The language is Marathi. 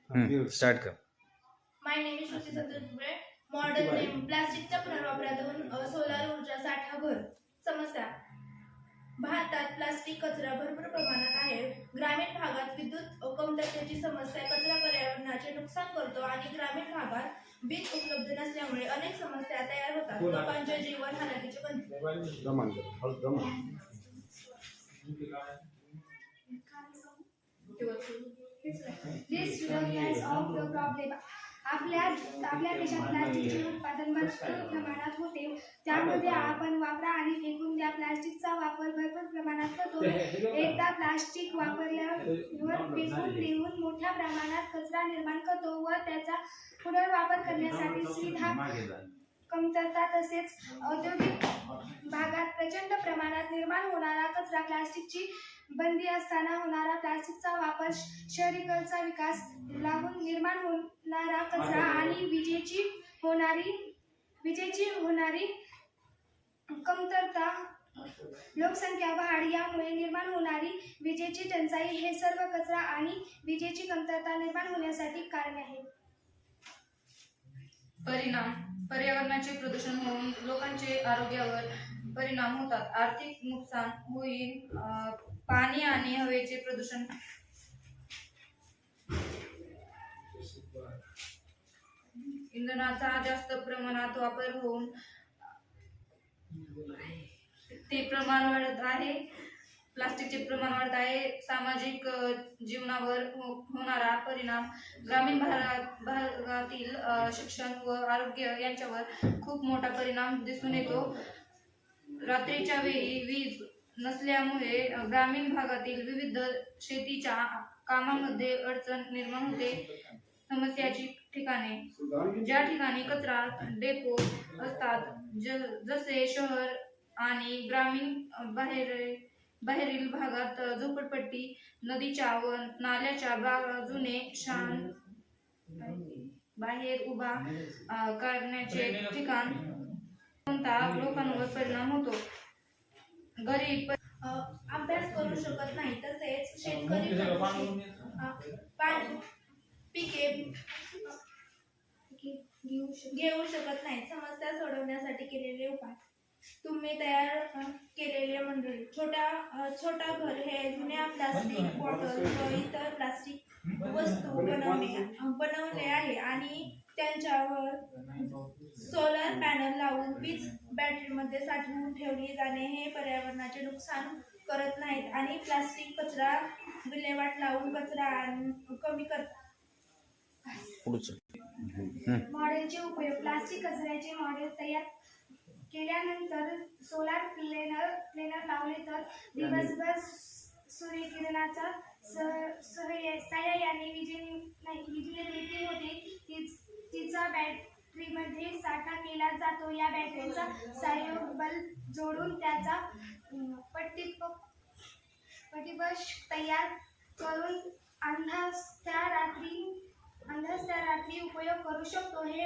स्टार्ट कर. My name is Shruti Santosh Dubale. Model name प्लास्टिकच्या पुनर्वापरातून सोलार ऊर्जा साठा भर. समस्या: भारतात प्लास्टिक कचरा भरपूर प्रमाणात आहे. ग्रामीण भागात विद्युत कमतरतेची समस्या कचरा पर्यावरणाचे नुकसान करतो आणि ग्रामीण भागात वीज उपलब्ध नसल्यामुळे अनेक समस्या तयार होतात. लोकांचे जीवन हालाकीचे बनते. This realize of the problem. आपल्या देशात प्लास्टिकचे उत्पादन भरपूर प्रमाणात होते. त्यामध्ये आपण वापरा आणि फेकून द्या प्लास्टिकचा वापर भरपूर प्रमाणात करतो. एकदा प्लास्टिक वापरल्यावर फेकून देऊन मोठ्या प्रमाणात कचरा निर्माण करतो व त्याचा पुनर्वापर करण्यासाठी सुविधा कमतरता तसेच औद्योगिक भागात प्रचंड प्रमाणात निर्माण होणारा कचरा, प्लास्टिकची बंदी असताना होणारा प्लास्टिकचा वापर, शहरीकरणाचा विकास लागून निर्माण होणारा कचरा आणि विजेची होणारी कमतरता, लोकसंख्या वाढ यामुळे निर्माण होणारी विजेची टंचाई हे सर्व कचरा आणि विजेची कमतरता निर्माण होण्यासाठी कारणे आहेत. परिणाम: पर्यावरणाचे प्रदूषण होऊन लोकांचे आरोग्यावर परिणाम होतात. आर्थिक नुकसान होईल. पाणी आणि हवेचे प्रदूषण, इंधनाचा जास्त प्रमाणात वापर होऊन ते प्रमाण वाढत आहे. प्लास्टिकचे प्रमाण वाढत आहे. सामाजिक जीवनावर होणारा परिणाम: ग्रामीण भागातील शिक्षण व आरोग्य यांच्यावर खूप मोठा परिणाम दिसून येतो. रात्रीच्या वेळी वीज नसल्यामुळे ग्रामीण भागातील विविध शेतीच्या कामामध्ये अडचण निर्माण होते. समस्याची ठिकाणे: ज्या ठिकाणी कचरा डेपो असतात, जसे शहर आणि ग्रामीण बाहेरील भागात झोपडपट्टी, नदीच्या व नाल्याच्या बाजूने बाहेर उभा करण्याचे ठिकाण लोकांवर परिणाम होतो. गरीब अभ्यास करू शकत नाही, तसेच शेतकरी पिके घेऊ शकत नाही. समस्या सोडवण्यासाठी केलेले उपाय: तुम्ही तयार केलेले मंडळी. छोटा घर हे जुन्या प्लास्टिक बॉटल व इतर प्लास्टिक वस्तू बनवले आहे आणि त्यांच्यावर सोलर पॅनल लावून वीज बॅटरीमध्ये साठवून ठेवली जाणे हे पर्यावरणाचे नुकसान करत नाहीत आणि प्लास्टिक कचरा विल्हेवाट लावून कचरा कमी करतात. मॉडेलचे उपयोग: प्लास्टिक कचऱ्याचे मॉडेल तयार केल्यानंतर सोलार प्लेनर लावले तर दिवसभर सूर्यकिरणाच्या साहाय्याने वीज निर्मिती होते. तिचा बॅटरीमध्ये साठा केला जातो. या बॅटरीचा सहाय्यक बल्ब जोडून त्याचा पट्टीपश तयार करून अंधाऱ्या रात्री उपयोग करू शकतो. हे